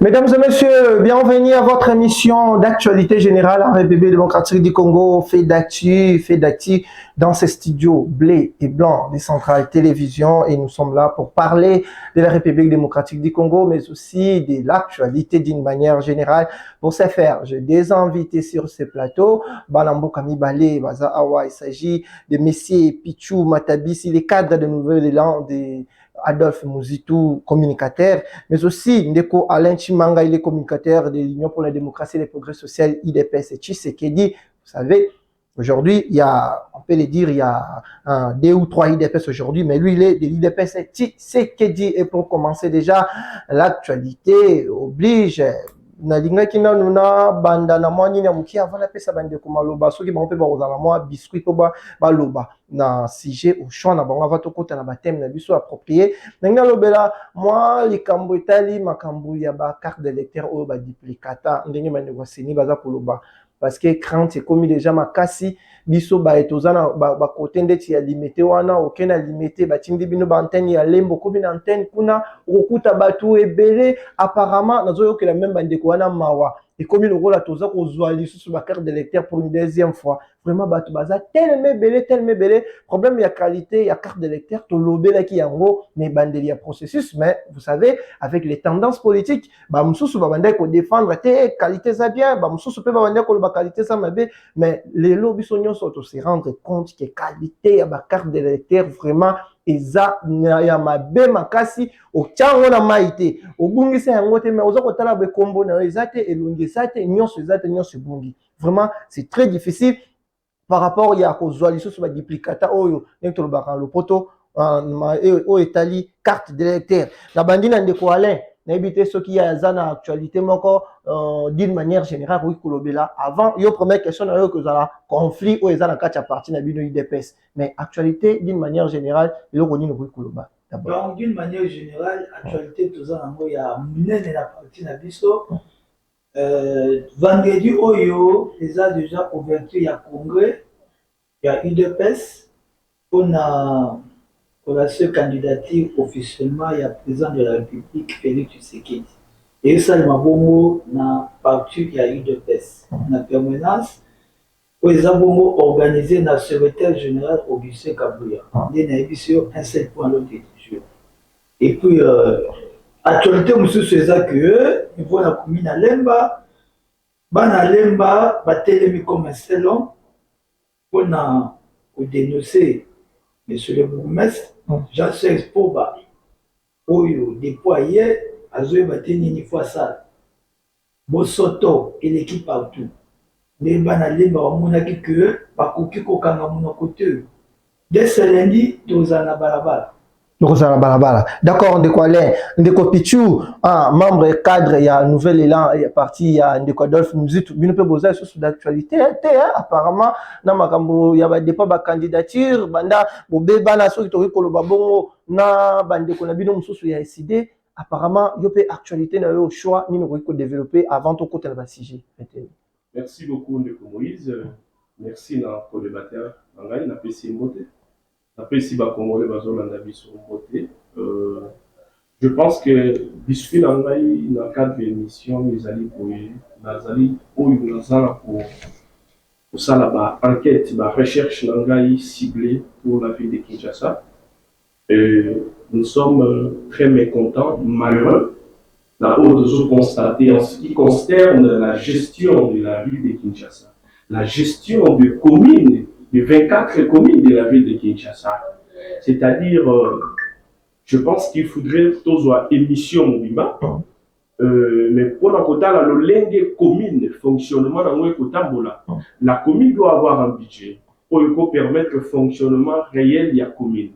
Mesdames et messieurs, bienvenue à votre émission d'actualité générale en République démocratique du Congo, fait d'actu dans ces studios bleu et blanc des centrales télévision et nous sommes là pour parler de la République démocratique du Congo, mais aussi de l'actualité d'une manière générale. Pour ce faire, j'ai des invités sur ce plateau. Balambo Kamibale, Baza Awa, il s'agit de messieurs Pichou Matabisi, les cadres de Nouvel Élan, des Adolphe Mouzitou, communicateur, mais aussi Ndeko Alain Chimanga, il est communicateur de l'Union pour la démocratie et le progrès social, IDPS et Tshisekedi. Vous savez, aujourd'hui, il y a, on peut le dire, il y a deux ou trois IDPS aujourd'hui, mais lui, il est de l'IDPS et Tshisekedi. Et pour commencer déjà, l'actualité oblige. Nalingaki nanu na banda na mwa nini ya muki avant napesa bandeko maloba soki bango mpe bakozala mwa biscuit mpo baloba na sujet au choix na bango ava tokota na bateme na biso approprié ndenge nalobela mwa likambo etali makambo ya bacarte d'électeur oyo baduplicata ndenge bandeko baseni baza koloba parce que crainte ekomi déjà makasi biso baye toza na bakote ndeti ya limete wana oke na limete batindi bino baantenne ya lembo okomi na antenne kuna okokuta bato ebele apparemment nazoyokela même bandeko wana mawa ekomi lokola toza kozwa lisusu bacarte d'électeur pour une deuxième fois vraiment bato baza tellement ebele problème ya qualité ya carte d'électeur tolobelaki yango na ebandeli ya processus mais vous savez avec les tendances politiques bamosusu babandaki kodéfendre te qualité eza bien bamosusu mpe babandaki koloba qualité eza mabe mais lelo biso nyonso tose rendre compte que qualité ya bacarte d'électeur vraiment eza ya mabe makasi otiango na mai te obungisa yango te mais oza kotala bekombo na yo eza te elongi eza te nyonso ebungi vraiment c'est très difficile par rapport ya kozwa lisusu baduplicata oyo ndenge tolobaka lopoto oyo etali carte d'électeur na bandi na ndeko Alain nayebi te soki aza na actualité moko d'une manière générale koki kolobela avant yo première question na yo kozala conflit oyo eza na kati ya parti na bino UDPS mais actualité d'une manière générale eloko nini okoki koloba donc d'une manière générale actualité toza nango ya minene na parti na biso vendredi oyo eza déjà ouverture ya congrès ya UDPS pour la candidature officiellement ya président de la République Félix Tshisekedi et ça le mabongo na parti ya UDPS na permanence oyo eza bongo organisé na secrétaire général Augustin Kabuya nde nayebi sur un seul point l'autre du jour et puis actualité mosusu eza que niveau na commune na Lemba bana Lemba batelemi comme un seul homme mpona kodénoncer monsieur le bourgmestre Jean-Serge Poba oyo depuis ye azoyeba te nini fo asala bosoto eleki partout nde bana Lemba bamonaki ke bakoki kokanga monoko te de selendi tozala na balabala. D'accord, Ndeko Alain, Ndeko Pichou, membre cadre, il y a un nouvel élan, il y a parti, il y a Ndeko Adolphe Mouzitou, il peut poser sur d'actualité, apparemment, il y a des pas de candidature, banda, bobe bana so qui koloba bongo na bande ko na bino mususu ya décidé, apparemment, il y a actualité na yo choix ni nous ko développer avant tout côté na sujet. Merci beaucoup Ndeko Moïse, merci na co-débatteur, ngai na PC Moté. Après, si les Congolais sont votés, je pense que biscuit dans le cadre de l'émission, ils allaient pour ça là-bas enquête, recherche ciblée pour la ville de Kinshasa. Nous sommes très mécontents, malheureux, de constater en ce qui concerne la gestion de la ville de Kinshasa, la gestion de communes. Les 24 communes de la ville de Kinshasa. C'est-à-dire, je pense qu'il faudrait tous une émission Mobimba, mais pour la quota, le commune, fonctionnement la commune doit avoir un budget pour permettre le fonctionnement réel de la commune.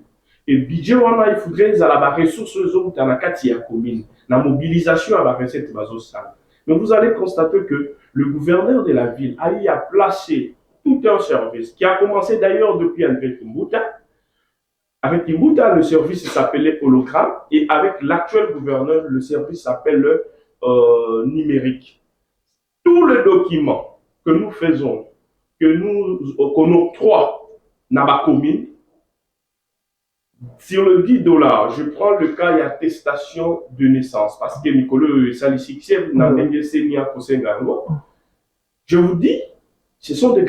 Et budget, il faudrait la ressources dans la commune, la mobilisation à la recette basosale. Mais vous allez constater que le gouverneur de la ville a eu à placer tout un service qui a commencé d'ailleurs depuis André Kimbuta. Avec Kimbuta, le service s'appelait Hologramme et avec l'actuel gouverneur, le service s'appelle numérique. Tous les documents que nous faisons, qu'on octroie dans la commune, Sur le 10 $, je prends le cas et attestation de naissance, parce que Nicolas je vous dis, ce sont des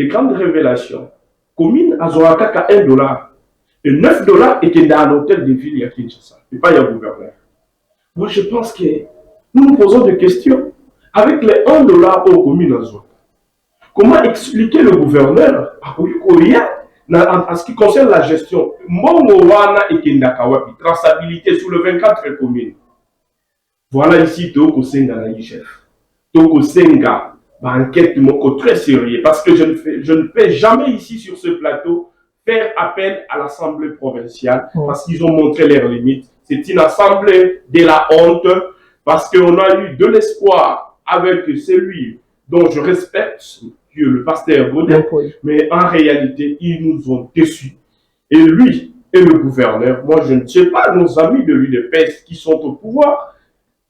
grandes révélations. Commune à Zorakaka, $1. Et 9 $ et qu'il y a un hôtel de ville à Kinshasa. Et pas il y a un gouverneur. Moi, je pense que nous nous posons des questions. Avec les 1 $ aux communes à Zorakaka, comment expliquer le gouverneur en ce qui concerne la gestion, Mongowana et Kendakawapi, traçabilité sur le 24 communes. Voilà ici Toko Senga chef. Toko Senga, enquête moko très sérieux, parce que je ne peux jamais ici sur ce plateau faire appel à l'Assemblée provinciale, parce qu'ils ont montré leurs limites. C'est une assemblée de la honte, parce qu'on a eu de l'espoir avec celui dont je respecte, le pasteur Baudet, mais en réalité, ils nous ont déçus. Et lui et le gouverneur, moi je ne sais pas, nos amis de l'UDPS qui sont au pouvoir,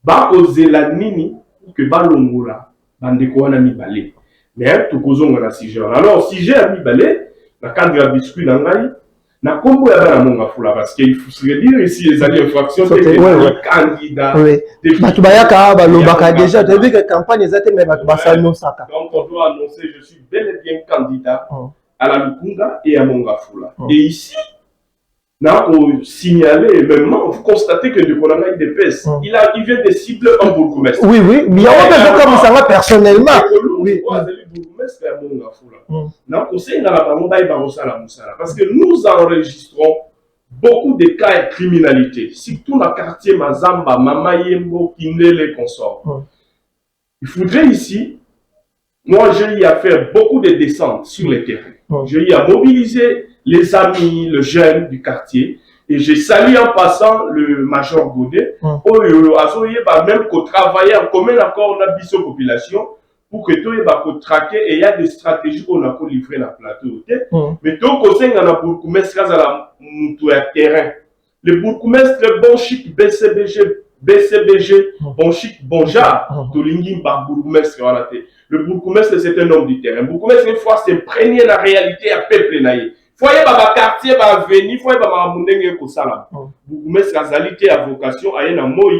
ba oser la nini pour que balongola, bandekwana mi balé. Mais tout cause on a si jeune. Alors si j'ai ami balé, la cadre à biscuit d'angaï, na combo ya bana monga fula parce qu'il faut se dire ici les alliés infractions c'est des candidats. Batubayaka balobaka déjà tu as vu que campagne exacte mais batubasa no saka. Donc on doit annoncer je suis bel et bien candidat à la Lukunga et à Mongafula. Et ici on signaler même vous constatez que le Konanga IDPS il vient de cibler un bourgmestre. Oui mais il y a pas comme ça personnellement. Oui. Parce que nous enregistrons beaucoup de cas de criminalité, surtout dans le quartier Mazamba, Mamayembo, Kindele, consorts. Il faudrait ici, moi j'ai eu à faire beaucoup de descentes sur les terrains. J'ai eu à mobiliser les amis, les jeunes du quartier. Et j'ai salué en passant le major Godet, même qu'on travaillait en commun accord dans la population pour que tout soit traqué et il y a des stratégies qu'on a livrées dans le plateau. Mais tout le monde a bourgmestre à la terrain. Le bourgmestre bon chic BCBG, bon chic bon genre, tout l'ingin par bourgmestre. Le bourgmestre c'est un homme du terrain. Le bourgmestre une fois s'imprégner la réalité à peuple naïe. Foyer baba quartier ba venir foyer baba mundenge ko sala bourgmestre azalité à vocation à na moi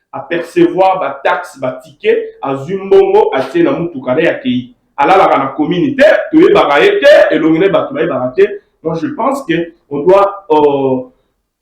à percevoir ba taxe ba ticket à zumbongo à tena mutukana ya kei ala la communauté to ye ba été et longene ba to ba raté. Donc je pense que on doit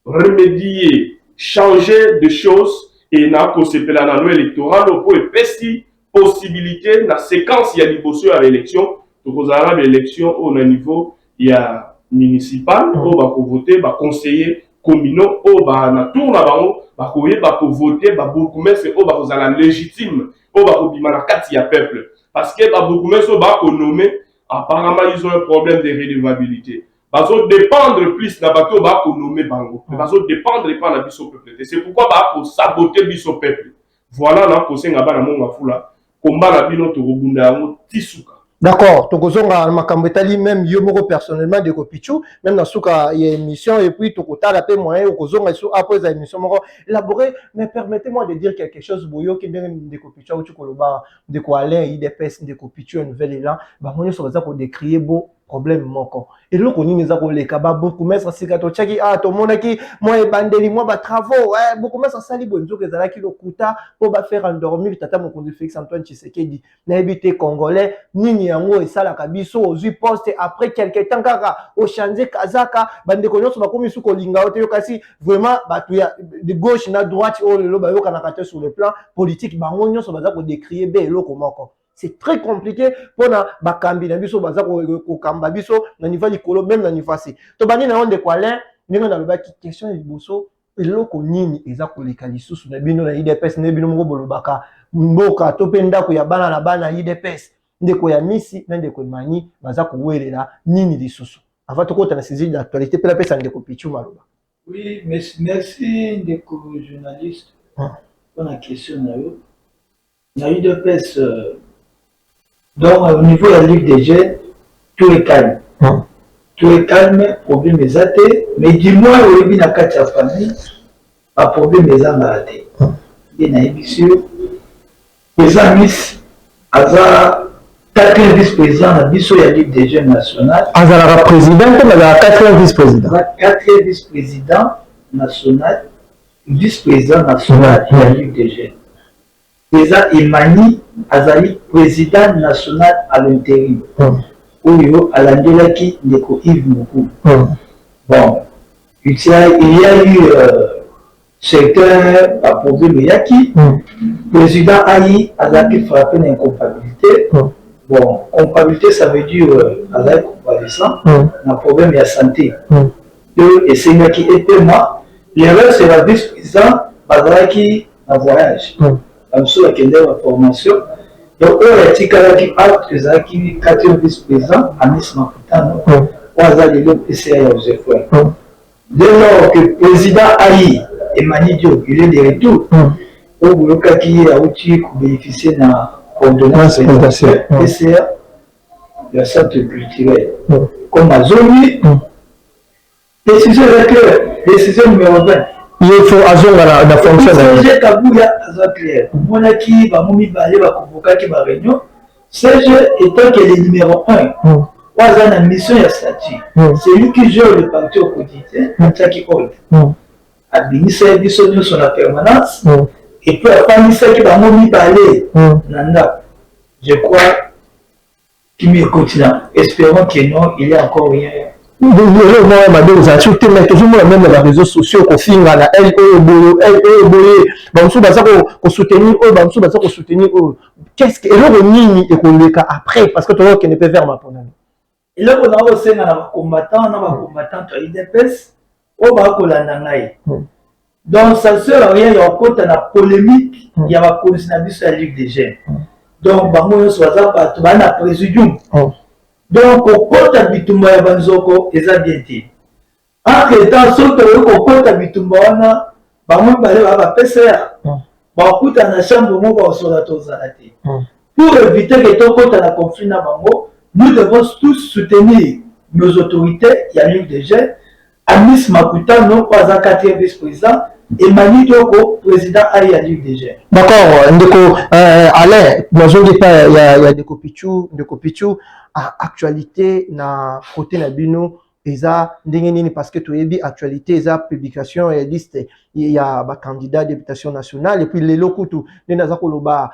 remédier changer de choses et na ko sepela na loi électorale pour epesi possibilité na séquence ya liboso à l'élection to kozala l'élection au niveau il y a municipal, on va voter, va conseiller communaux, on va na tour là bas, va voter, va bourgmestre, on va vous aller légitime, on va vous la carte il y a peuple. Parce que va bourgmestre va nommer, apparemment ils ont un problème de redevabilité. Parce que dépendre plus na bateau va nommer bango. Parce que dépendre pas na biso peuple. C'est pourquoi va pour saboter biso peuple. Voilà là pour senga ba na monga fula. Combat na bino to robunda ngo tisuka. D'accord, tokozonga makambetali même yo moko personnellement de Kopichu, même dans souka il y a émission et puis tokota la paix moyen okozonga sur après la émission moko élaboré, mais permettez-moi de dire quelque chose boyo qui de Kopichu ou tukoloba de ko Alain IDPS de Kopichu un nouvel élan, ba monyo so za ko décrier beau problème moko. Et là qu'on nous a collé kaba beaucoup mettre si kato chaki to mona ki moi e bandeli moi ba travaux beaucoup mettre sali bonzo que zala ki lokuta pour ba faire endormir tata mon conduit Félix Antoine Tshisekedi na habité congolais nini yango et ça la kabiso aux poste après quelques temps kaka au changer kazaka bande ko nyonso ba komi su ko linga ote kasi vraiment ba tuya de gauche na droite o le ba yo kana kate sur le plan politique ba nyonso ba za ko décrier be eloko moko. C'est très compliqué pour na bakambi na biso baza ko kamba biso na niveau likolo même na niveau assez. To bani na onde kwa lin ninga na loba ki question liboso eloko nini eza ko leka lisusu na bino na IDPS na bino moko bolobaka mboka to penda ko ya bana na bana IDPS ndeko ya misi na ndeko mani baza ko welela nini lisusu. Avant to kota na saisie d'actualité pe la pesa ndeko Pichu maloba. Oui, merci ndeko journaliste. Pour la question na yo. Na IDPS donc, au niveau de la Ligue des jeunes, tout est calme. Tout est calme, problème est athée. Mais dis-moi, il y a une famille, un problème est athée. Il y a une émission. Les amis, 4e vice-président na biso ya Ligue des jeunes nationale. Azalaka président comme la 4e vice-président. 4e vice-président national, vice-président national de la Ligue des jeunes. Président Imani Azali, président national à l'intérim. Oyo alandelaki ndeko Yves Moukou. Bon, il y a eu certains problèmes yaki. Président Aïe Azali frappé d'incompatibilité. Bon, compatibilité ça veut dire Azali convalescent. Un problème de santé. Et c'est moi qui était moi. L'erreur c'est la vice-président Azali en voyage. Comme ça, il y a une formation. Donc, on a dit qu'il y a 4e vice-président à Nice Makutano. On a dit le PCA Joseph. Dès lors que le président Aïe Emmanuel Diop, il est de retour, on voulait qu'il ait bénéficié de la ordonnance de PCA, de la centre culturelle. Comme à Zoni, décision numéro 20. Il faut agir dans la fonction. Serge Kabouya clair. Monaki, Bamoumi Balé, Bakobokaki, Réunion. Serge étant que le numéro 1, la mission de statut. C'est lui qui gère le parti au quotidien, Taki Old. Administre Bissonio sur la permanence. Et puis, après, il Bamoumi Balé, Nanda. Je crois qu'il m'est continent. Espérons que non, il y a encore rien. Même les réseaux sociaux qu'on finit à la soutenir qu'est-ce que et après parce que tu vois qu'il ne peut faire ma pour et là on a aussi un combattant à IDPS au Bakolanangaï. Donc ça sert à rien, il y a encore la polémique, il y a la continuation de la Ligue des jeunes. Donc Bango soit ça tu vas à présidium. Donc, au compte à Bitumba et Banzoko, ils ont bien dit. Entre temps, ceux qui ont compte à Bitumba, ils vont aller à la PCA. Ils vont aller à la chambre pour éviter que ton compte à la conflit, nous devons tous soutenir nos autorités, il y a Ligue des jeunes, Amis Makuta, non pas un 4e vice-président, et Mani Doko, président à la Ligue des jeunes. D'accord, Ndeko, Alain, il y a des copichou. Actualité na côté na bino eza ndenge parce que tu ebi actualité eza publication et liste il y a ba candidat députation nationale et puis les locaux tout nenaza koloba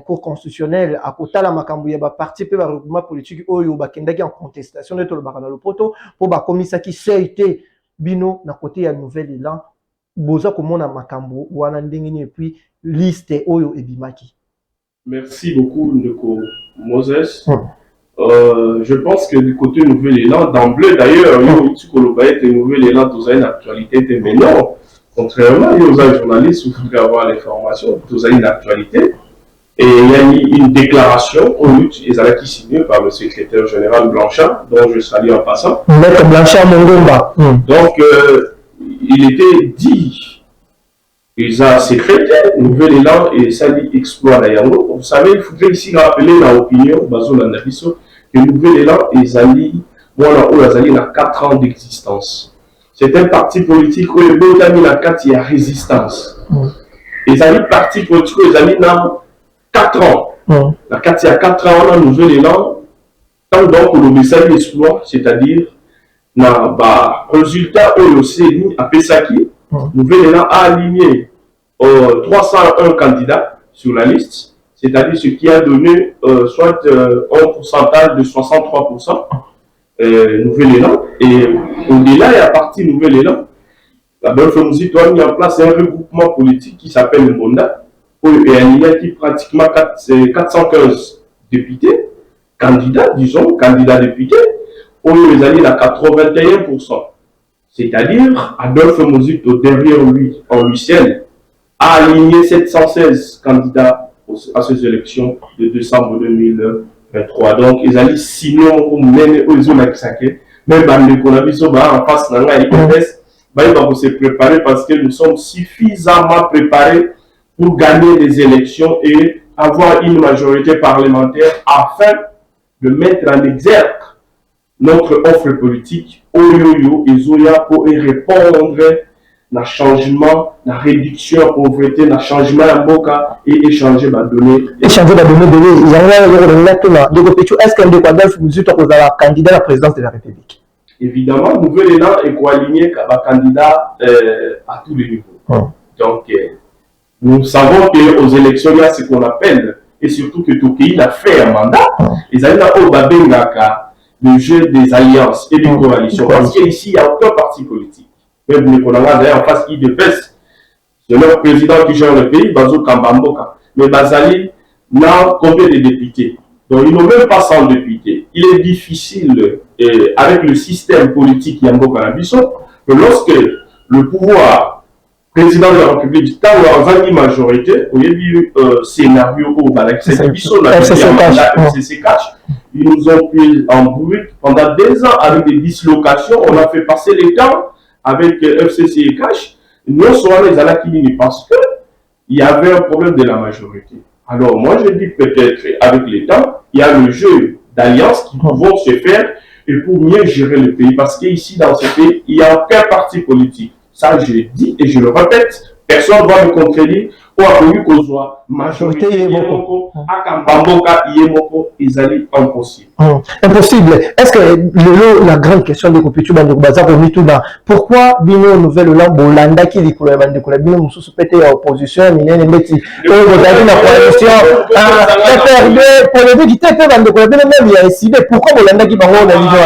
cour constitutionnel à kotala makambu ya ba parti pe ba regroupement politique oyo ba kendaki en contestation de to le bakana le poto pour ba komisa ki seite bino na côté ya nouvel élan boza komona makambu wana ndenge et puis liste oyo ebimaki. Merci beaucoup Ndeko Moses. Je pense que du côté Nouvel Élan, d'emblée d'ailleurs, il Nouvel Élan, tout ça une actualité, mais non, contrairement aux journalistes, vous voulez avoir l'information, tout ça une actualité. Et il y a une déclaration au lutte, qui signée par le secrétaire général Blanchard, dont je salue en passant. Maître Blanchard Mongomba. Donc, il était dit, ils ont secrétaire, Nouvel Élan et Sali Exploit Nayango. Vous savez, il faudrait ici rappeler l'opinion, Bazo Landabiso, que Nouvel Élan et Zali, voilà, on a 4 ans d'existence. C'est un parti politique où le bon ami a 4 il y a résistance. Et Zali, parti politique où Zali a 4 ans. La 4 il y a 4 ans, on a Nouvel Élan, tant donc le message exploit, c'est-à-dire, na résultat où le CNI a Pesaki, Nouvel Élan a aligné 301 candidats sur la liste, c'est-à-dire ce qui a donné soit un pourcentage de 63%. Nouvel Élan. Et au-delà et à partir Nouvel Élan, la Belfamousie doit mettre en place un regroupement politique qui s'appelle le Bonda, et il y a qui pratiquement 415 députés, candidats députés, où les alliés à 81%. C'est-à-dire, Adolphe Mouzit, derrière lui, en Lucienne, a aligné 716 candidats à ces élections de décembre 2023. Donc, ils allaient sinon, même aux zones même dans l'économie, en face de la il va se préparer parce que nous sommes suffisamment préparés pour gagner les élections et avoir une majorité parlementaire afin de mettre en exergue notre offre politique au yo-yo et zoya pour y répondre na changement, na réduction de pauvreté, na changement de boka et échanger ma donnée. Échanger ma donnée, est-ce qu'un Adolphe Muzito est candidat à la présidence de la République? Évidemment, nouvel élan est co-aligné candidat à tous les niveaux. Donc, nous savons qu'aux élections, il y a ce qu'on appelle, et surtout que tout pays a fait un mandat, ils allaient au Babengaka, le jeu des alliances et des coalitions. Parce qu'ici, il n'y a aucun parti politique. Même les Konanga, d'ailleurs, en face, ils dépassent. C'est leur président qui gère le pays, Bazo Kambamboka. Mais Bazali n'a combien de députés? Donc, ils n'ont même pas 100 députés. Il est difficile, avec le système politique Yamboka Nabiso, que lorsque le pouvoir président de la République, tant qu'il y a une majorité, il y a eu un scénario où FCC cash, ils nous ont pris en brut pendant 2 ans avec des dislocations. On a fait passer les temps avec FCC et cash. Non seulement les Alakini, parce qu'il y avait un problème de la majorité. Alors moi je dis peut-être avec les temps, il y a le jeu d'alliance qui vont se faire et pour mieux gérer le pays. Parce qu'ici dans ce pays, il n'y a aucun parti politique. Ça, je le dis et je le répète, personne ne va me contredire. Ou à Kouzwa, majorité, à Kambamboka, Yemoko, ils allaient impossible. Impossible. Est-ce que la grande question de Kopitu Bandoubaza, pourquoi Bino Nouvelle Lambo, Landa qui dit que la Bino Moussou pété à opposition, Minen Mbeti, vous avez la coalition, pour le dire qu'il était dans le même, il a décidé pourquoi Bolanda qui barre la vision.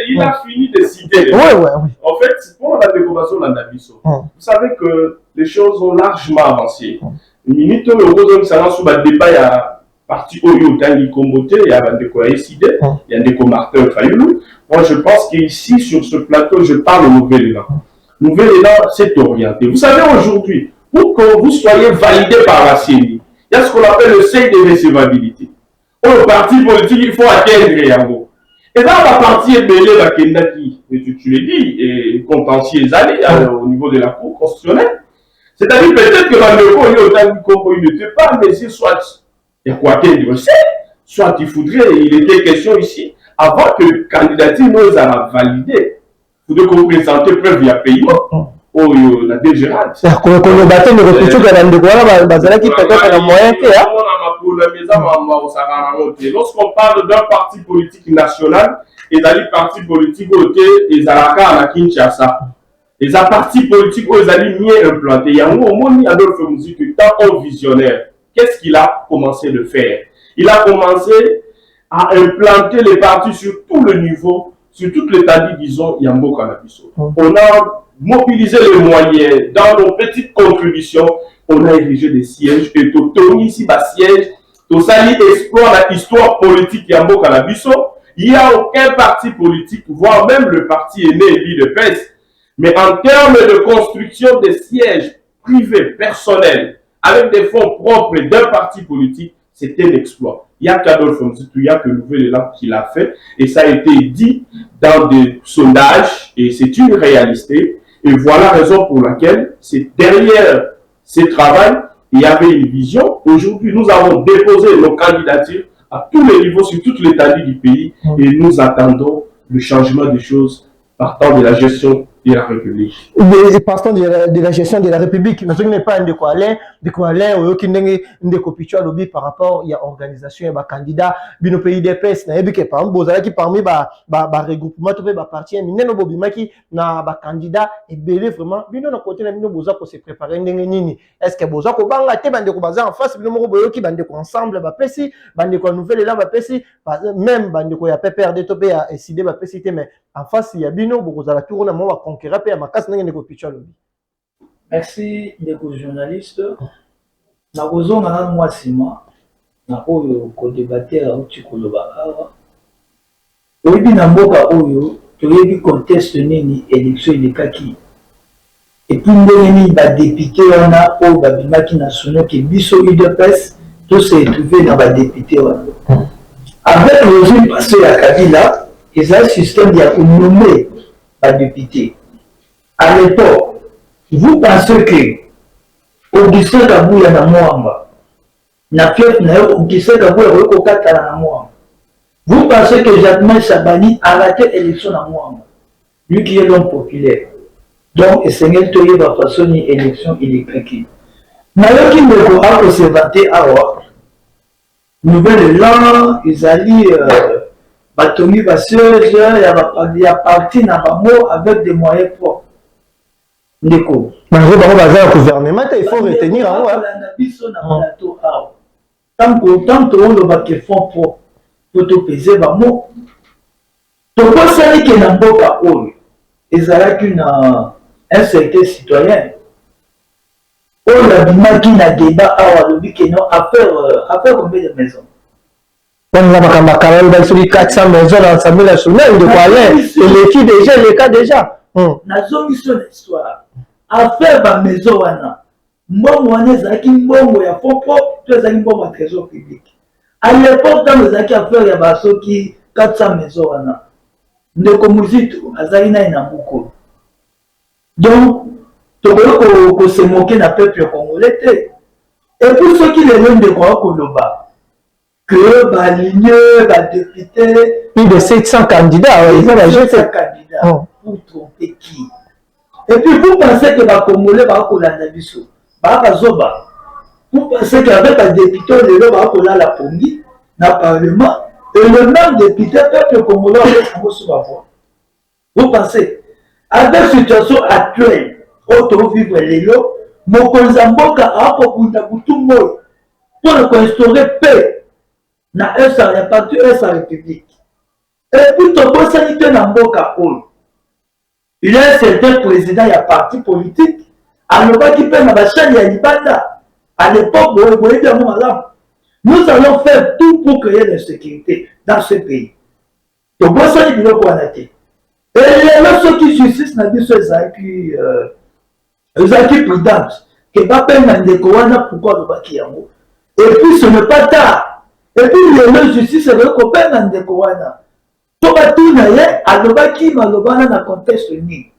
Il a fini de citer. Oui. En fait, pour la décoration Landabiso, vous savez que les choses ont largement avancé. Minute le gros ça sous le débat il y a parti Oyo Tangi Kombote, il y a des quoi décidé, il y a des Martin Fayoulou. Moi je pense qu'ici sur ce plateau je parle au nouvel élan. Nouvel élan c'est orienté. Vous savez aujourd'hui, pour que vous soyez validé par la CENI, il y a ce qu'on appelle le seuil de recevabilité. Au parti politique il faut atteindre Yango. Et dans la partie ébélée la Kendaki, tu l'as dit, et contentieux au niveau de la Cour constitutionnelle. C'est-à-dire peut-être que il n'était pas, mais c'est soit il y a quoi qu'il y soit il faudrait, il était question ici, avant que le candidature nous a validé, il faudrait qu'on présente preuve via paiement. Oh, la DGRAD. C'est-à-dire qu'on a battu le répétition de la Ndegouara, qui peut-être la moyenne. Lorsqu'on parle d'un parti politique national, et d'un parti politique côté, et Zalaka à la Kinshasa. Les partis politiques où ils allaient mieux implanter. Il y a un moment où Adolphe Muzito, tant visionnaire, qu'est-ce qu'il a commencé de faire? Il a commencé à implanter les partis sur tout le niveau, sur toute l'état, disons, Yamboka Nabiso. On a mobilisé les moyens dans nos petites contributions. On a érigé des sièges et tout ici, des sièges. Tout ça, il explore l'histoire politique Yamboka Nabiso. Il n'y a aucun parti politique, voire même le parti aîné élu de PES. Mais en termes de construction des sièges privés, personnels, avec des fonds propres d'un parti politique, c'était l'exploit. Il y a qu'Adolphe Muzito, il y a que Nouvel Élan qui l'a fait, et ça a été dit dans des sondages, et c'est une réalité. Et voilà la raison pour laquelle, derrière ce travail, il y avait une vision. Aujourd'hui, nous avons déposé nos candidatures à tous les niveaux, sur toute l'étendue du pays, et nous attendons le changement des choses partant de la gestion de la République. Partant de la gestion de la République, mais ce n'est pas un de quoi aller, par rapport à l'organisation et à candidat, bino pays des PES, na ebi ke par exemple, bozala qui parmi ba regroupement to ba parti, mais non bobima qui na ba candidat et belé vraiment, bino na côté na bino boza pour se préparer ndenge nini. Est-ce que boza ko banga te bande ko baza en face, bino mo boyo ki bande ko ensemble ba pesi, bande ko Nouvel Élan ba pesi, même bande ko ya PPRD to be ya décider ba pesi te, mais en face il y a bino bozala tour na mo ba conquérir pe ya makas ndenge ne ko picha lobi. Merci les journalistes. Na kozonga na mwasima na oyo ko débattre auti koloba awa. Oyebi na mboka oyo toyebi conteste nini élection elekaki. Et puis ndenge nini ba député wana oyo babimaki na sono ke biso UDPS to se retrouver dans ba député wana. Avec le régime passé à Kabila, ils ont un système de nommer ba député. À l'époque, vous pensez que Augustin Kabouya na Mwamba, na fief na yo Augustin Kabouya ko katala na Mwamba. Vous pensez que Jacques Chabani a raté l'élection na Mwamba, lui qui est l'homme populaire. Donc, essayez de trouver la façon d'élection électrique. Malgré qu'il ne pourra pas se vanter à voir, nouvel élan, ils allaient bâtonner passeuse, il y a parti dans le mot avec des moyens propres. Ndeko. Malgré le gouvernement, il faut retenir en haut. Tant que on va que font propre, pour te peser, bah moi. Donc, ça dit que dans le cas où ils allaient un certain citoyen. On a dit qu'il y a un débat à faire combien de maisons? On a quand même 400 maisons dans l'Assemblée nationale, de quoi il est déjà, le cas déjà. Na zone sur l'histoire. À faire ma maison, moi, qui mbongo ya popo, tu es un mbongo trésor public. À l'époque, dans les acquis à faire, il y a qui 400 maisons. Ne comme tout, Azalina et Nabuko. Donc, tu peux se moquer d'un peuple congolais. Et pour ceux qui les donnent de quoi Koloba, que l'aligné, la député, plus de 700 candidats, ils ont la 700 candidats pour tromper qui? Et puis vous pensez que les Congolais vont coller biso, Zoba. Vous pensez qu'avec un député, les gens vont coller la Pongi, dans le Parlement, et le même député, peuple congolais, va voir. Vous pensez, avec la situation actuelle, auto vivre les lots, mon Konzamboka a pour tout le monde pour instaurer paix dans la partie de la République. Et puis, tu peux sanité dans Mboka. Il y a un certain président, il y a un parti politique, à l'époque qui paie la chaîne, il y a Libanda. À l'époque, nous allons faire tout pour créer la sécurité dans ce pays. Tu peux sanité dans quoi Et ceux qui justice n'a dit ils ont qui prudence, que pas peine dans des Kowana, pourquoi le baki yango. Et puis ce n'est pas tard. Et puis les justice, c'est vrai qu'on peine dans des Kowana. Tout va tout naïe, à l'obaki, malobana dans le contexte ni.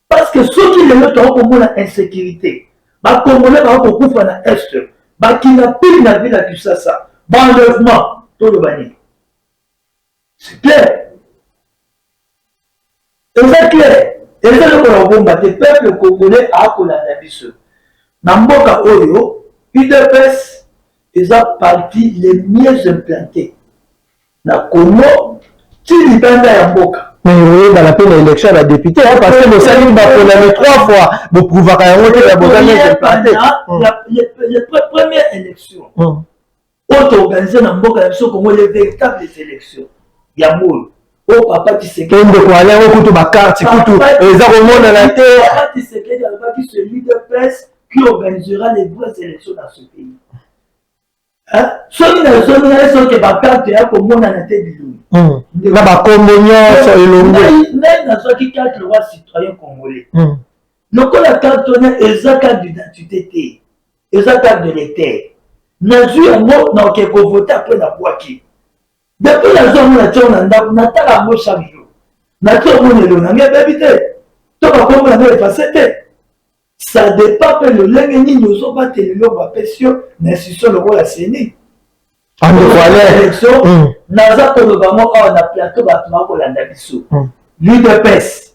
Parce que ceux qui les mettent en commun la insécurité, bah congolais va beaucoup faire dans l'Est, bah qui n'a plus la vie là du ça, bah enlèvement, tout le bani. C'est clair. Et c'est clair. Et c'est le Colombo, des peuples congolais à Kolandabiso. Namboka Oyo, UDPS, ils ont parti les mieux implantés. Na Congo, tu n'y pas à Mboka. Mais oui, dans la peine d'élection à la députée, parce que le salut va condamner 3 fois. Vous pouvez quand même voter la les premières élections. Autre organisé dans Mboka, les véritables élections. Yamoul. Oh papa tu sais que de quoi aller au couteau carte couteau les aromons dans la terre. Papa tu sais que c'est celui de presse qui organisera les vraies élections dans ce pays. Hein? Ceux qui ne sont que ma carte est comme on a été bilou. Là bas communion sur le longue. Même dans ceux qui carte le roi citoyen congolais. Donc la carte est exact carte d'identité, exact carte de l'été. N'a vu un mot dans que voter après la boîte. Depuis la zone où on a la mot chaque jour. Ça dépend de l'engagement nous sommes pas télé la pression l'institution le rôle la CENI. En élection, naza ko le bamo on a plateau battement ko landa biso. L'UDPS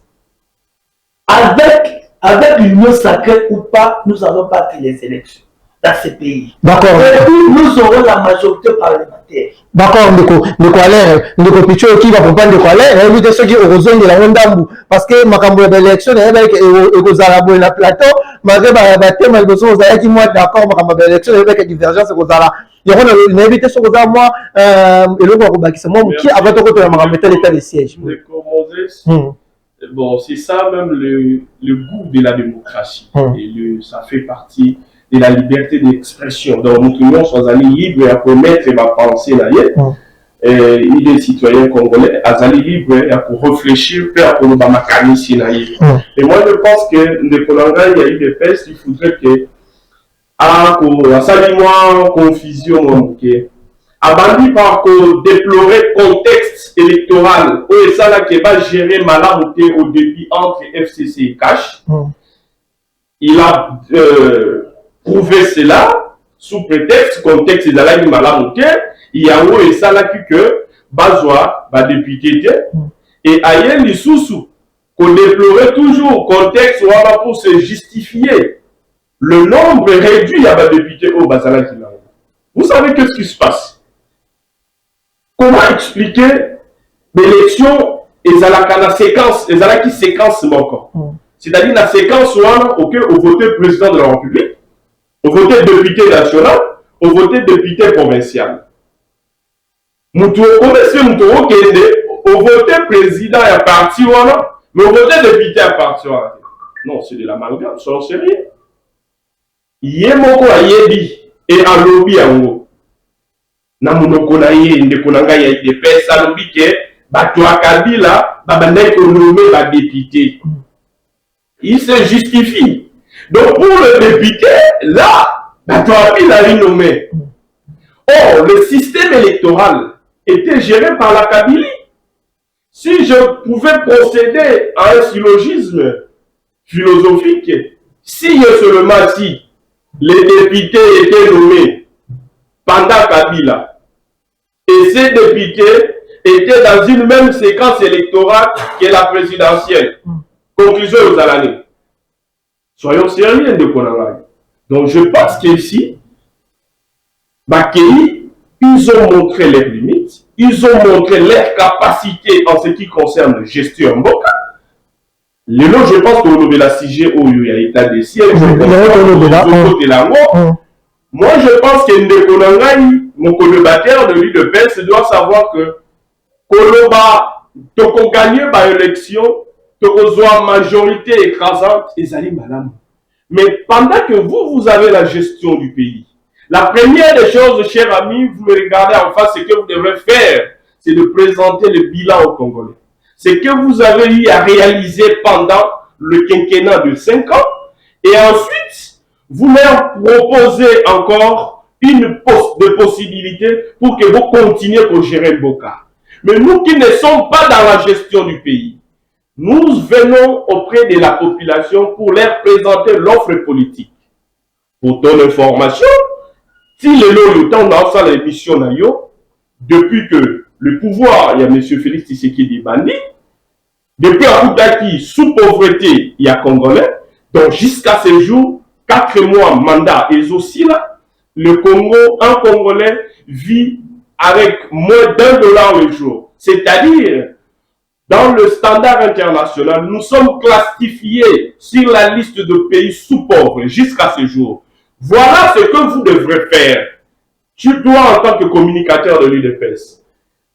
avec l'union sacrée ou pas, nous allons battre les élections dans ce pays. D'accord. Et puis nous aurons la majorité parlementaire. D'accord, Ndeko Picho qui va comprendre de quoi l'air, inviter ceux qui ont besoin de la Wondambu. Parce que ma campagne d'élection, elle est au la plateau, malgré ma thème, elle besoin aux qui moi d'accord, ma campagne d'élection, elle est divergence aux Zala. Il y a une invité sur aux moi, et le roi qui c'est moi qui avant de retourner à ma l'état des sièges. Bon, c'est ça même le goût de la démocratie. Et ça fait partie de la liberté d'expression. Donc, nous tous sommes allés libres à permettre ma pensée d'ailleurs. Il est citoyen congolais, allés libres pour réfléchir, pour nous bamakanisi d'ailleurs. Et moi, je pense que de Kolanga, il y a eu des pestes, il faudrait que, à saluer confusion, ok. Abandi par déplorer contexte électoral, où est ça là qui va gérer malamouté au début entre FCC et Cash. Il a prouvé cela sous prétexte contexte de la malamouté. Il y a où et ça là que Bazoa va député et ailleurs les sous qu'on déplorait toujours contexte voilà, pour se justifier le nombre réduit à députés au Bazala Kinanga. Vous savez qu'est-ce qui se passe? Comment expliquer l'élection et la séquence, et la séquence manquante? C'est-à-dire la séquence où on votait président de la République, on votait député national, on votait député provincial. On votait président à parti mais on votait député à parti. Non, c'est de l'amalgame, ça n'en sait rien. Yemoko ayebi et a lobby yango. Na monoko na ye ndeko na ngai ya IDPS a lobby ke bato ya Kabila babandai ko nommer ba député. Il se justifie. Donc pour le député, là, bato ya Kabila est nommé. Or, le système électoral était géré par la Kabylie. Si je pouvais procéder à un syllogisme philosophique, si seulement si les députés étaient nommés pendant Kabila et ces députés étaient dans une même séquence électorale que la présidentielle. Conclusion aux années. Soyons sérieux de Konangay. Donc je pense qu'ici, Bakei, ils ont montré leurs limites, ils ont montré leurs capacités en ce qui concerne la gestion en Boka. Les lots, je pense qu'on a la CIG où il y a l'état des sièges. Moi, je pense que Ndekonangai, mon collaborateur de l'UDPS, doit savoir que Koloba, Toko gagner par élection, Toko soit majorité écrasante, et Zali Madame. Mais pendant que vous avez la gestion du pays, la première des choses, chers amis, vous me regardez en face, ce que vous devez faire, c'est de présenter le bilan aux Congolais. Ce que vous avez eu à réaliser pendant le quinquennat de 5 ans, et ensuite, vous leur proposez encore une possibilité pour que vous continuiez à gérer Boka. Mais nous qui ne sommes pas dans la gestion du pays, nous venons auprès de la population pour leur présenter l'offre politique. Pour ton information, si le temps dans l'émission depuis que le pouvoir, il y a M. Félix Tshisekedi Bandi, depuis Akoutaki, sous pauvreté, il y a Congolais, donc jusqu'à ce jour, 4 mois mandat, et aussi là, le Congo, un Congolais vit avec moins $1 le jour. C'est-à-dire, dans le standard international, nous sommes classifiés sur la liste de pays sous-pauvres jusqu'à ce jour. Voilà ce que vous devrez faire. Tu dois, en tant que communicateur de l'UDPS,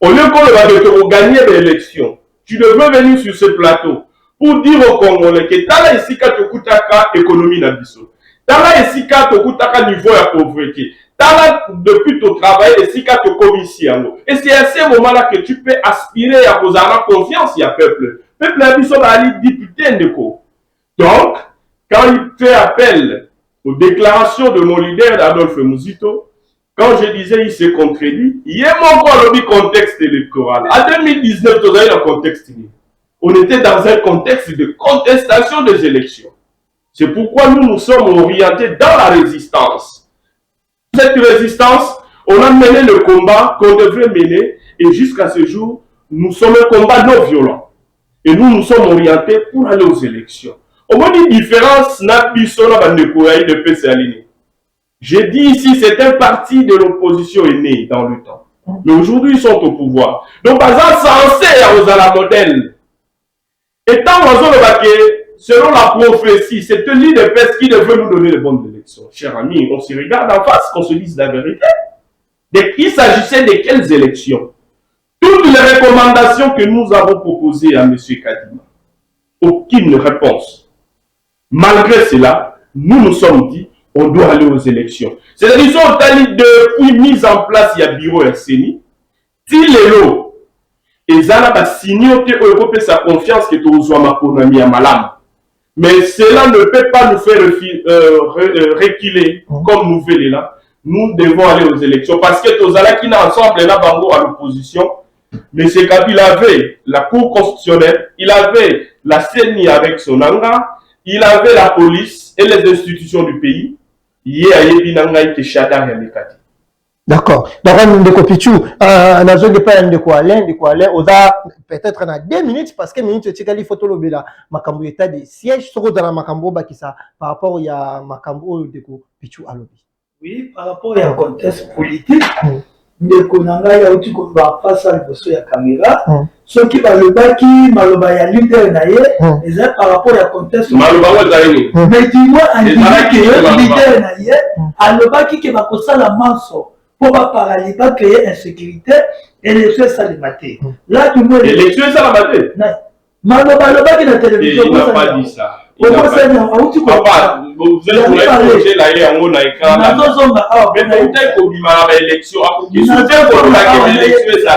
au lieu qu'on va gagner l'élection, tu devrais venir sur ce plateau pour dire aux Congolais que Tala ici quand tu coûtes économie n'abisso. Tala ici quand tu coûtes niveau de pauvreté. Tala depuis ton travail ici quand tu commissions. Et c'est à ce moment-là que tu peux aspirer à poser la confiance il y a peuple. Peuple n'abisso va aller député de quoi. Donc, quand il fait appel aux déclarations de mon leader Adolphe Mouzito, quand je disais il se contredit, il y a encore le contexte électoral. En 2019, vous avez le contexte. On était dans un contexte de contestation des élections. C'est pourquoi nous nous sommes orientés dans la résistance. Cette résistance, on a mené le combat qu'on devrait mener et jusqu'à ce jour, nous sommes un combat non violent. Et nous nous sommes orientés pour aller aux élections. Au moins, une différence n'a plus sur la bande de PCALINE. J'ai dit ici, c'est un parti de l'opposition est né dans le temps. Mais aujourd'hui, ils sont au pouvoir. Donc, par exemple, censé aux à la modèle. Et tant selon la prophétie, c'est l'UDPS qui devrait nous donner les bonnes élections. Chers amis, on se regarde en face, qu'on se dise la vérité. Il s'agissait de quelles élections? Toutes les recommandations que nous avons proposées à M. Kadima, aucune réponse. Malgré cela, nous nous sommes dit, on doit aller aux élections. C'est-à-dire qu'ils ont depuis mise en place, il y a bureau RCNI, si les lots, et Zana va signer au sa confiance que tu reçois ma économie à Malam. Mais cela ne peut pas nous faire reculer comme nous voulons là. Nous devons aller aux élections parce que Tozala qui n'a ensemble là bango à l'opposition. M. Kabila avait la Cour constitutionnelle, il avait la CENI avec son anga, il avait la police et les institutions du pays. D'accord. Donc, Ndeko Pichu, on a besoin de pas Ndeko Alain, Oda peut-être dans 2 minutes parce que minutes il faut tout le makambo état de siège sur dans la makambo bakisa par rapport à makambo de ko pichu alobi. Oui, par rapport au contexte politique, ndeko nanga ya uti ko ba face à liboso ya caméra, ceux qui va le baki maloba ya leader na ye, et par rapport au contexte maloba wa zaini. Mais dis-moi en leader na ye, alobaki ke ba kosala manso pour pas paralyser, pas créer insécurité et l'élection ça le maté. Là tout le monde l'élection ça la maté. Maloba qui na télévision il n'a pas dit ça. Papa, vous êtes pour projet là et on a écran là. Mais peut-être qu'au bimara l'élection a pour question pour l'élection ça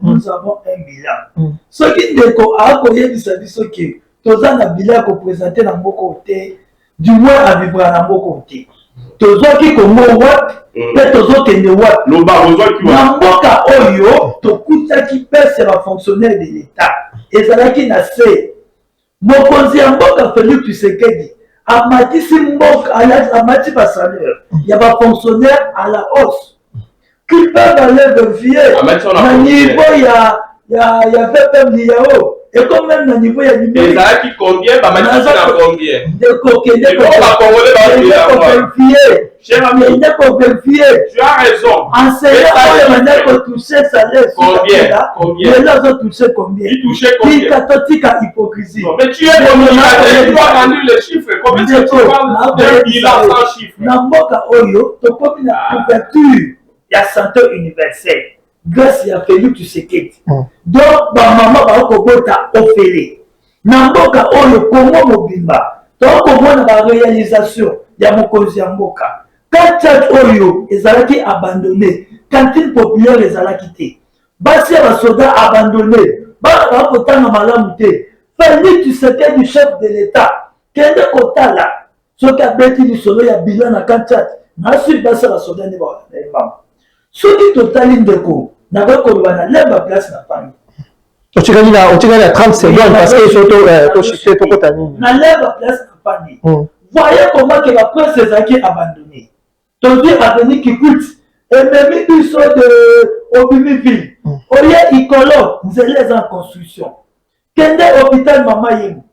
nous avons un bilan. Ce qui déco a accueilli du service qui tous un bilan qu'on présentait dans mon côté, du moins à vivre dans mon côté. Tous qui comme moi, mais tous qui ne voient. Le barozo qui va. Namboka oyo, to kuta qui pèse c'est un fonctionnaire de l'État. Et ça là qui n'a fait. Mokonzi ya mboka Félix Tshisekedi amatisi mboka amati ba salaire ya ba fonctionnaire à la hausse qui peuvent aller vérifier na niveau ya VPM Liao et quand même na niveau ya niveau et ça qui combien ba matisi na combien de coquiner et ba congolais ba vérifier cher ami il faut vérifier tu as raison enseignant on a touché salaire combien les là ont touché combien il touchait combien totika hypocrisie non mais tu es communicateur tu dois rendre les chiffres combien tu parles d'un bilan sans chiffres na mboka oyo to komi na couverture ya santé universelle grâce ya Félix Tshisekedi donc ba mama ba ko bota ofele na mboka oyo Congo mobimba to ko mona ba réalisation ya mokonzi ya mboka quand oyo ezalaki abandonné cantine populaire ezalaki te basi ya basoda abandonné bana bakotanga malamu te Félix Tshisekedi du chef de l'État kende kotala soki abeti lisolo ya bilan na kantiat nasuki basi ya basoda nde baemama soki totali ndeko nakokoloba na leba place na fami otikali na 30 secondes parce que toshite tokota nini na leba place na fami voyez comment que la presse ezalaki abandonné todi avenir qui coûte ememi biso de obimiville oye ikolo nzela eza en construction kende hôpital mama yemu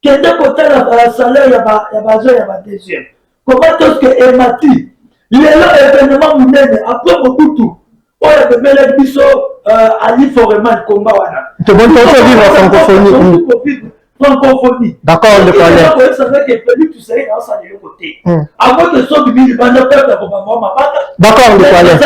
kende kotala salaire ya bazo ya badeuxième comment est-ce que emati lelo événement munene après mobutu oyo bebelaki biso ali foreman komba wana francophonie. D'accord, le palais. D'accord, le palais.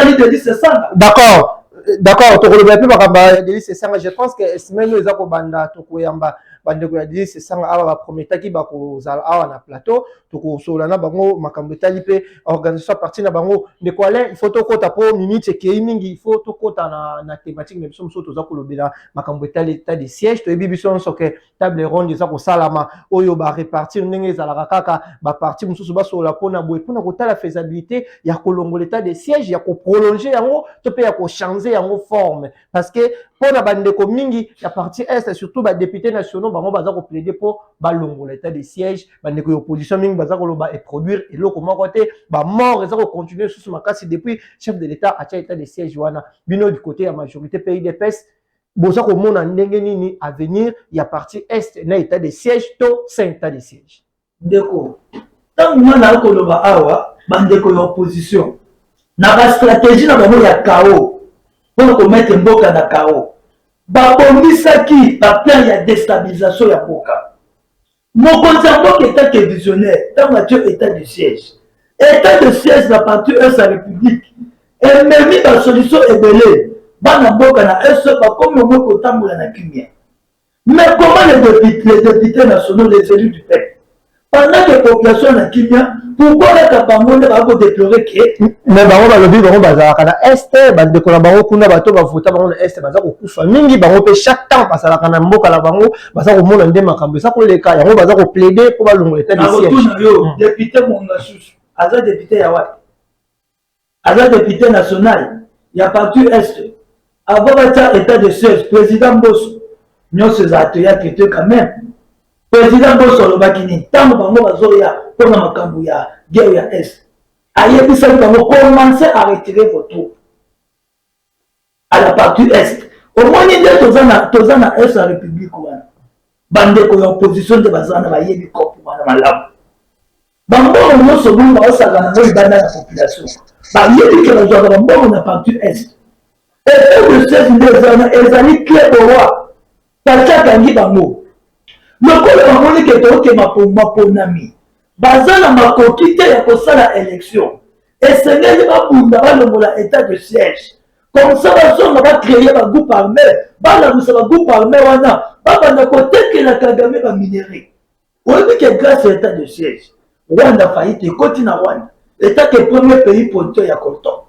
D'accord. D'accord, tu relèves plus par délice ça. Je pense que semaine nous avons banda to koyamba bande ko délice ça aba prometa ki ba ko zala awa na plateau to ko solana bango makambo tali pe organisation partie na bango de quoi il faut to kota po minute ke mingi il faut to kota na thématique même somme to za ko lobela makambo tali état de siège to ebibiso so que table ronde za ko salama oyo ba répartir ndenge za kaka ba partie mususu ba sola pona boy pona ko tala faisabilité ya kolongo l'état de siège ya ko prolonger yango to pe ya ko changer en forme parce que pour la bande de mingi la partie est surtout les députés nationaux bango baza ko plaider pour balongo l'état de siège bande ko opposition mingi baza ko loba et produire et loko comment côté ba mort ça ko continuer sous makasi depuis chef de l'état a état de siège wana bino du côté la majorité pays DPS boza ko mona ndenge nini à venir il y a partie est na état de siège to 5 état de siège ndeko tant mona ko loba awa bande ko opposition na ba stratégie na bango ya chaos pour commettre mboka na chaos babongisaki baplan ya déstabilisation ya mboka mokonzi ya mboka état que visionnaire ntango atie état de siège na parti est sa république ememi basolution ebele bana mboka na est bakomi omoi kotambola na kimia mais comment les députés nationaux les élus du peuple pendant que population na kimia pourquoi la bango ne va pas déplorer que mais bango balobi bango bazalaka na est bandeko na bango kuna bato bavota bango na est baza kokufa mingi bango pe chaque temps basalaka na mboka na bango baza komona nde makambo eza koleka yango baza koplaider po balongo état de siège député monga susu aza député ya wapi aza député national ya parti est avant batia état de siège président Mbosso nyonso eza atoya traité quand même président Mbosso alobaki nini ntango bango bazoya mpona makambo ya guerre ya est ayebisaki bango commencez à retirer vos troupes à la partie est Au moins, il y a tous en est la République. Bande de l'opposition de Bazana, il y a des corps pour la Bambo, on se voit dans la population. Il y a des gens qui ont la partie Est. Et le 16 les années clés au roi. Tacha Gangi Bango. Le coup de Bango est que ma ponami. Bazana m'a quitté la élection. Et ce n'est pas pour l'état de siège. Comme ça, on va créer un groupe armé. Un groupe armé, on a côté que la Kagame va minérer. On dit que grâce à l'état de siège, Rwanda a failli te continue à Rwanda. L'état que le premier pays pour toi, il y a coton.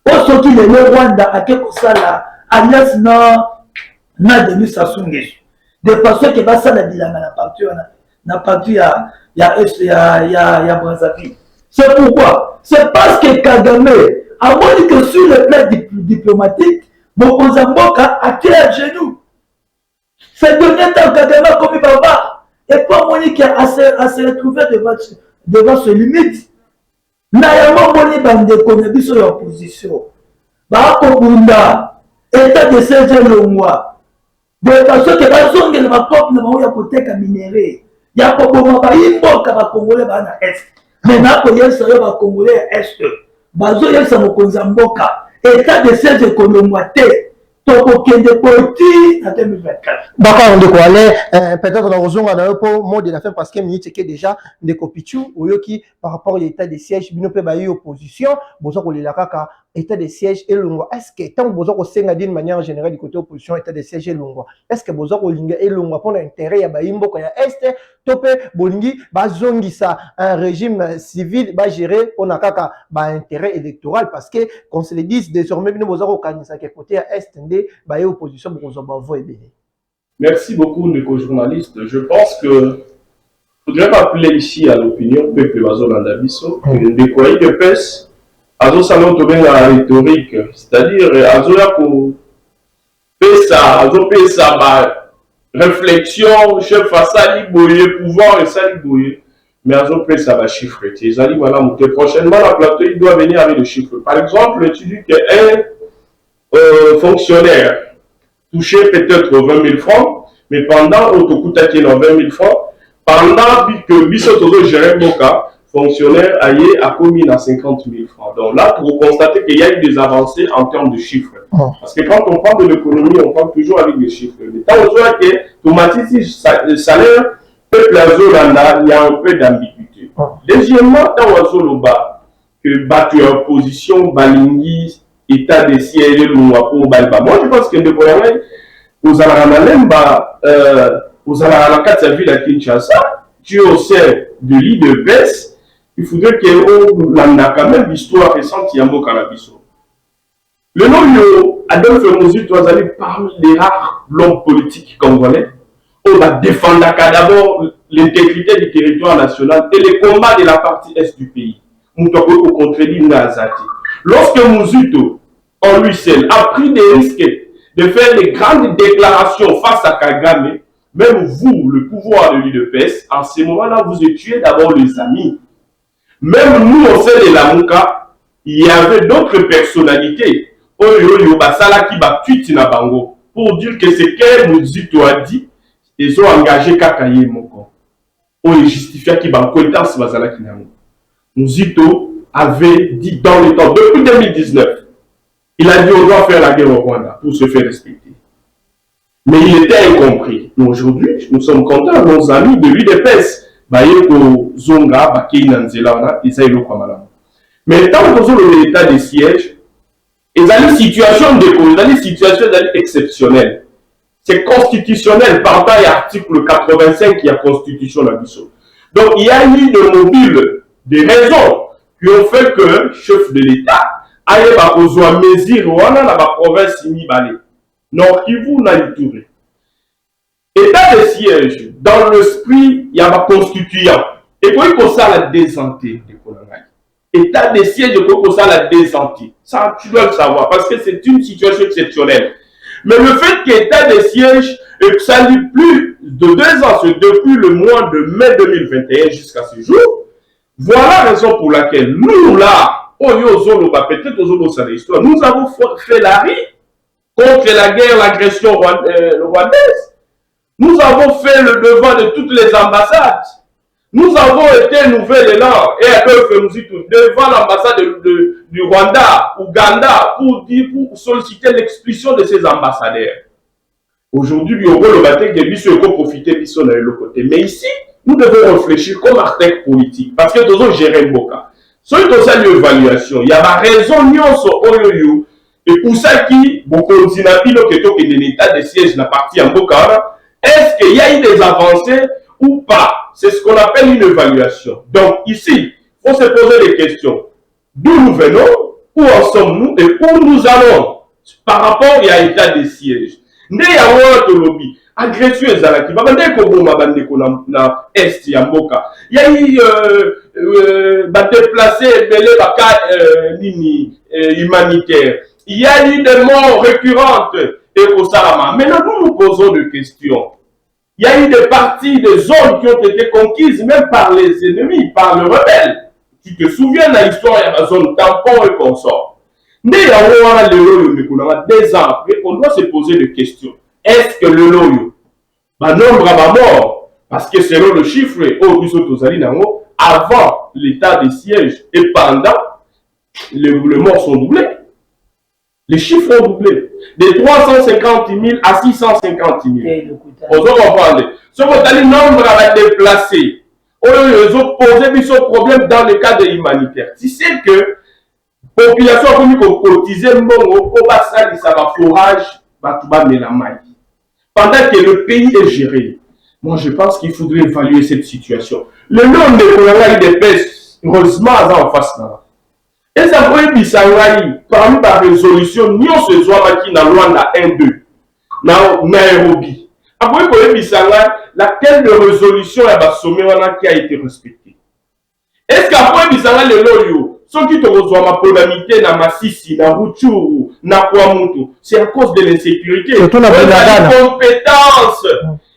Au sorti de Rwanda, à quelque chose là, alliance n'a de Sassou Nguesso. De façon que va ça la bilanga na partie ya Brazzaville. C'est pourquoi? C'est parce que Kagame a dit que sur le plan diplomatique, Mokozamboka a tiré à genoux. C'est donné temps Kagame a commis barbare. Et pas Monique a se retrouvé devant ses limites. Nayama Moni bande connaît sur l'opposition. Bakobunda, état de siège longwa. De façon que bazonge le bakop na bao ya koteka minéré. Ya koboma ba imboka ba Congolais ba na est. Mais na ko yesa yo ba Congolais est. Bazo yesa mokonza mboka. État de siège kolongwa te. Tokokende politique en 2024. D'accord, on décolle. Peut-être on a besoin d'un peu mot de la fin parce que minute que déjà des copichou ou qui par rapport à l'état de siège, bino pe ba opposition, besoin ko la kaka état de siège et longwa. Est-ce que tant besoin ko senga d'une manière générale du côté opposition état de siège et longwa. Est-ce que besoin ko linga et longwa pour l'intérêt ya ba imbo ya est topé bolingi ba zongi ça un régime civil ba gérer on a kaka ba intérêt électoral parce que qu'on se le dise désormais bino besoin ko kanisa ke côté à est ba opposition besoin ba voix ebele. Merci beaucoup, Nico journaliste. Je pense que il faudrait rappeler ici à l'opinion peuple Bazolanda Bisso que des courriers de pèse, Azo Salon Tobin la rhétorique, c'est-à-dire Azo Yako Pesa, Azo Pesa, réflexion, chef face à l'Iboye, pouvoir et ça l'Iboye, mais Azo Pesa va chiffrer. Les alliés, madame, que prochainement la plateau, il doit venir avec le chiffre. Par exemple, tu dis qu'un fonctionnaire toucher peut-être 20 000 francs, mais pendant Otokuta qui est dans 20 000 francs, pendant que Bissotozo gère Boka, fonctionnaire a commis à 50 000 francs. Donc là, pour constater qu'il y a eu des avancées en termes de chiffres. Parce que quand on parle de l'économie, on parle toujours avec des chiffres. Mais tant on voit que le salaire, peuple Azolanda, il y a un peu d'ambiguïté. Deuxièmement, tant on voit que battu en position, Balingi, état de siège loi pour Balba. Moi, je pense que aux Alaramba, aux Alarakats, ville à Kinshasa, tu es au sein de l'IDPS, il faudrait qu'on a quand même l'histoire récente Yambo Canabiso. Le nom de Adolphe Mouzou, tu vas aller parmi les rares l'homme politique congolais. On va défendre d'abord l'intégrité du territoire national et les combats de la partie est du pays. Nous devons contredire Nazati. Lorsque Mouzouto, en lui seul, a pris des risques de faire des grandes déclarations face à Kagame, même vous, le pouvoir de l'UDPS, en ce moment-là, vous étiez d'abord les amis. Même nous, au sein de la Mouka, il y avait d'autres personnalités. Pour dire que ce que Mouzito a dit, ils ont engagé Kakaye Moko. Ils justifiaient qu'il y a une compétence. Mouzito avait dit dans le temps, depuis 2019, il a dit on doit faire la guerre au Rwanda pour se faire respecter. Mais il était incompris. Aujourd'hui, nous sommes contents, nos amis de l'UDPS, Bayeko Zonga, Bakei Nanzela, Isaïlo Kwamalam. Mais tant que nous avons l'état de siège, il y a une situation exceptionnelle. C'est constitutionnel par l'article 85 qui a constitution la mission. Donc il y a eu de mobiles, des raisons qui ont fait que le chef de l'État aille besoin de mesures dans la province Simibale. Nord Kivu n'a Touré. État de siège, dans l'esprit, il y a un constituant. Et puis, il faut ça la désanté de Konangai. État de siège, il faut ça la désanté. Ça, tu dois le savoir, parce que c'est une situation exceptionnelle. Mais le fait que l'état de siège, ça dit plus de 2 ans, c'est depuis le mois de mai 2021 jusqu'à ce jour, voilà la raison pour laquelle nous, là, peut-être aux autres, nous avons fait la rue contre la guerre, l'agression rwandaise. Nous avons fait le devant de toutes les ambassades. Nous avons été nouvel élan et devant l'ambassade du Rwanda, Ouganda, pour solliciter l'expulsion de ces ambassadeurs. Aujourd'hui, il y aura le bâtiment de Bissau et profiter de l'autre côté. Mais ici, nous devons réfléchir comme architecte politique parce que nous avons géré Mboka. Si nous avons une évaluation, il y a ma raison, nous et pour ça qui, beaucoup de l'état de siège la partie en Mboka, est-ce qu'il y a eu des avancées ou pas? C'est ce qu'on appelle une évaluation. Donc ici, il faut se poser des questions. D'où nous venons, où en sommes-nous et où nous allons par rapport à l'état de siège. Nde ya wana tolobi agression ezalaki babande ko boma bande ko na est ya mboka ya yi ba déplacer belé baka nini humanitaire il y a eu des morts récurrentes et au Salama. Maintenant nous nous posons des questions. Il y a eu des parties, des zones qui ont été conquises même par les ennemis, par le rebelle. Tu te souviens de l'histoire de la zone tampon et consort. Mais il y a des ans après, on doit se poser des questions. Est-ce que le loyo, nombre à mort, parce que selon le chiffre, avant l'état de siège et pendant, les morts sont doublés. Les chiffres ont doublé. De 350 000 à 650 000. On doit comprendre. Ce que le nombre à déplacer, ils ont posé ce problème dans le cadre humanitaire. Tu sais que la population a voulu cotiser forage, pendant que le pays est géré. Moi, je pense qu'il faudrait évaluer cette situation. Le nombre de des pêches, heureusement, en face là. Et ça pourrait être parmi la résolution, nous sommes qui dans Rwanda 1-2, dans Nairobi. Après, laquelle résolution qui a été respectée? Est-ce qu'après, le loyo, ceux qui te reçoivent ma polarité, na Massissi, na Rutshuru, na Kwamutu, c'est à cause de l'insécurité. Il y a compétence,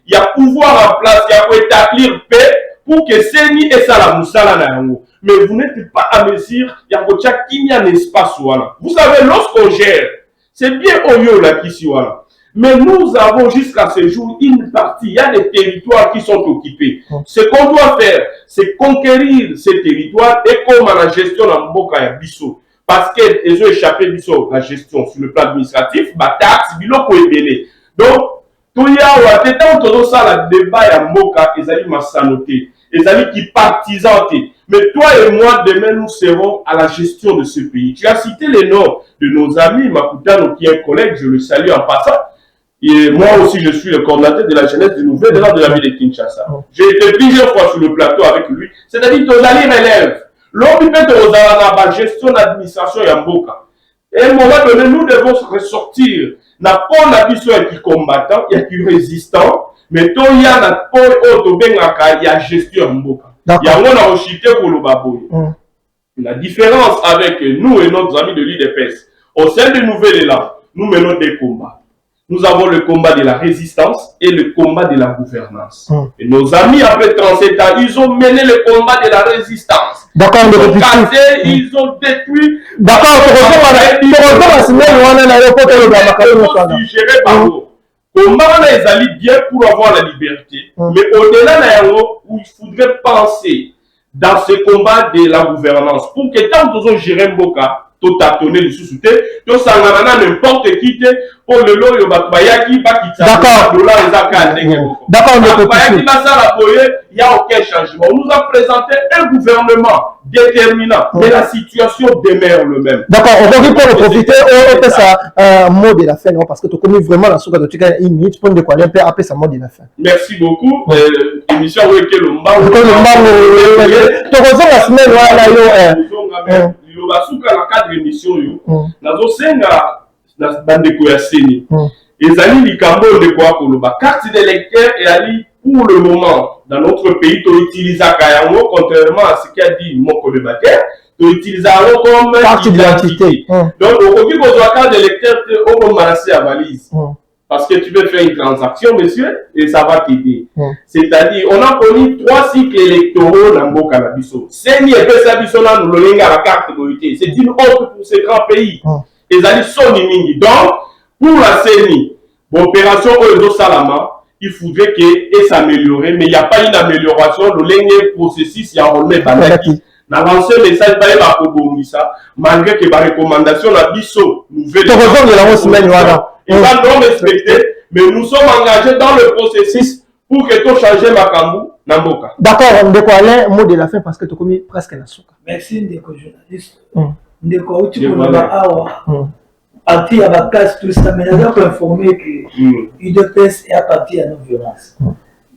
il y a pouvoir en place, il y a pour établir paix pour que Seni et Salamou Salana. Mais vous n'êtes pas à mesure, il y a un espace. Vous savez, lorsqu'on gère, c'est bien au mieux là qui soit là. Mais nous avons jusqu'à ce jour une partie, il y a des territoires qui sont occupés. Ce qu'on doit faire, c'est conquérir ces territoires et comme la gestion dans Mboka ya Bissau. Parce qu'ils ont échappé Bissau la gestion sur le plan administratif, taxe, biloko ebele. Donc, tout y a un ça le débat ya Mboka, ils allaient m'assanoter, ils allaient qui partisanter. Mais toi et moi, demain, nous serons à la gestion de ce pays. Tu as cité les noms de nos amis, Makutano, qui est un collègue, je le salue en passant. Et moi aussi, je suis le coordinateur de la jeunesse du nouvel élan de la ville de Kinshasa. J'ai été plusieurs fois sur le plateau avec lui. C'est-à-dire que Tozali relève. L'homme peut être la gestion d'administration et Mboka. Et à un moment donné, nous devons ressortir. Na pas la mission qui combattant, il y a qui résistant, mais toi, il y a la il y a gestion Mboka. Il y a un ochité pour le baboui. La différence avec nous et nos amis de l'IDPS, au sein du nouvel élan, nous menons des combats. Nous avons le combat de la résistance et le combat de la gouvernance. Et nos amis, après 37 ans, ils ont mené le combat de la résistance. D'accord, ils ont cassé, ils ont détruit. D'accord, combat, les alliés bien pour avoir la liberté. Mais au-delà de où il faudrait penser dans ce combat de la gouvernance pour que tant que nous avons géré Mboka, tout tâtonner les sous-soutés, tout ça n'importe qui pour le lot, il n'y a aucun changement. On nous a présenté un gouvernement déterminant, mais la situation demeure le même. D'accord, on va pour profiter, on fait ça mot de la fin, parce que tu connais vraiment la souka de tu as une minute pour de quoi on peut appeler ça mot de la fin. Merci beaucoup. Émission où est le mbaou. Tu reviens la semaine, voilà, il va souka la cadre émission nazo senga na bandeko ya seni ezali likambo de quoi koloba carte d'électeur et ali pour le moment dans notre pays to utilisaka yango contrairement à ce qu'a dit mon colocataire to utilisaka comme carte d'identité. Donc au qui kozwa carte d'électeur au moment marasser à valise parce que tu veux faire une transaction monsieur et ça va t'aider. C'est-à-dire on a connu 3 cycles électoraux dans Mboka na biso. Seni et pesa biso na nous la carte d'identité. C'est une honte pour ces grands pays. Les alliés sont mingi. Donc Pour la CENI, l'opération Oedo Salama, il faudrait qu'elle s'améliorer, mais il n'y a pas une amélioration. Le processus, il y a un bandaki. Dans l'ancien message, il y a malgré que la recommandation a biso nouvelle. Il va non respecter, mais nous sommes engagés dans le processus pour que tout change Makambu Namboka. D'accord, Ndeko Alain, mot de la fin parce que tu as commis presque la souka. Merci Ndeko journaliste. Ndeko Outi pour le Awa. Parti à la casse, tout ça, mais nous avons informé que l'UDPS est parti à non-violence.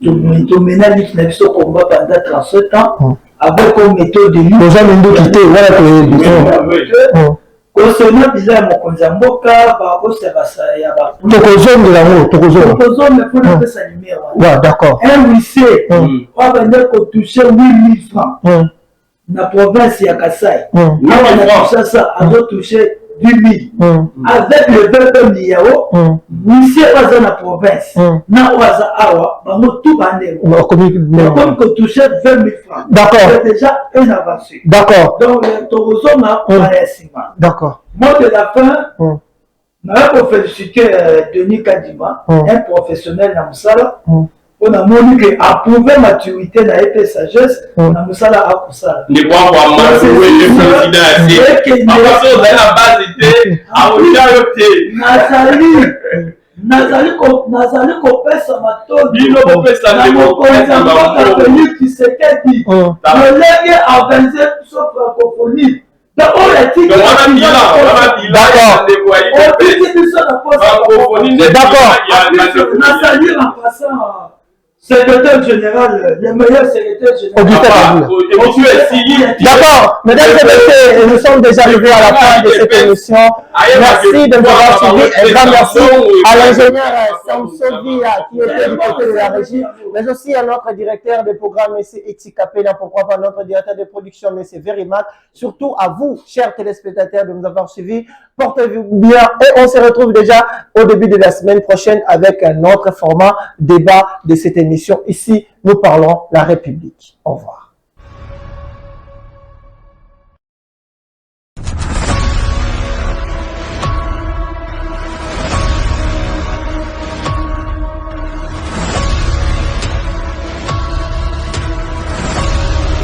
Tout maintenant, nous avons ce combat pendant 37 ans, avec comme méthode de lutte. Nous avons quitté, voilà, concernant bizarre mon konzamboka ba osebasa ya ba tokozonde la mo tokozonde pour la pesa numéro. Ouais, d'accord. Un lycée va venir ko toucher 8000 francs. Na province ya Kasai. On a touché ça, a touché 10 000. Avec le 20 milliards, lycée va dans la province. Na oaza awa, ba mo tout bandé. Comme que toucher 20 000 francs. D'accord. C'est déjà un avancé. D'accord. Donc tokozonde on a d'accord. Mot de la fin, je veux féliciter Denis Kadima, un professionnel dans Moussala. On a montré qu'il a prouvé maturité dans la sagesse dans Moussala à Moussala. Les bois vont marcher le président. Parce que la base était à Oyaote. Nazali kopesa matoni bino kopesa ndeko Félix Tshisekedi collègue organisé sur francophonie. D'accord. Secrétaire général, le meilleur secrétaire général. D'accord, mesdames et messieurs, nous sommes déjà arrivés à la fin de cette émission. Merci de nous avoir suivis. Un grand merci à l'ingénieur Samson Villa qui était du côté de la régie, mais aussi à notre directeur de programme, M. Eti Kapena, pourquoi pas notre directeur de production, M. Verimat. Surtout à vous, chers téléspectateurs, de nous avoir suivis. Portez-vous bien et on se retrouve déjà au début de la semaine prochaine avec un autre format débat de cette émission. Ici, nous parlons la République. Au revoir.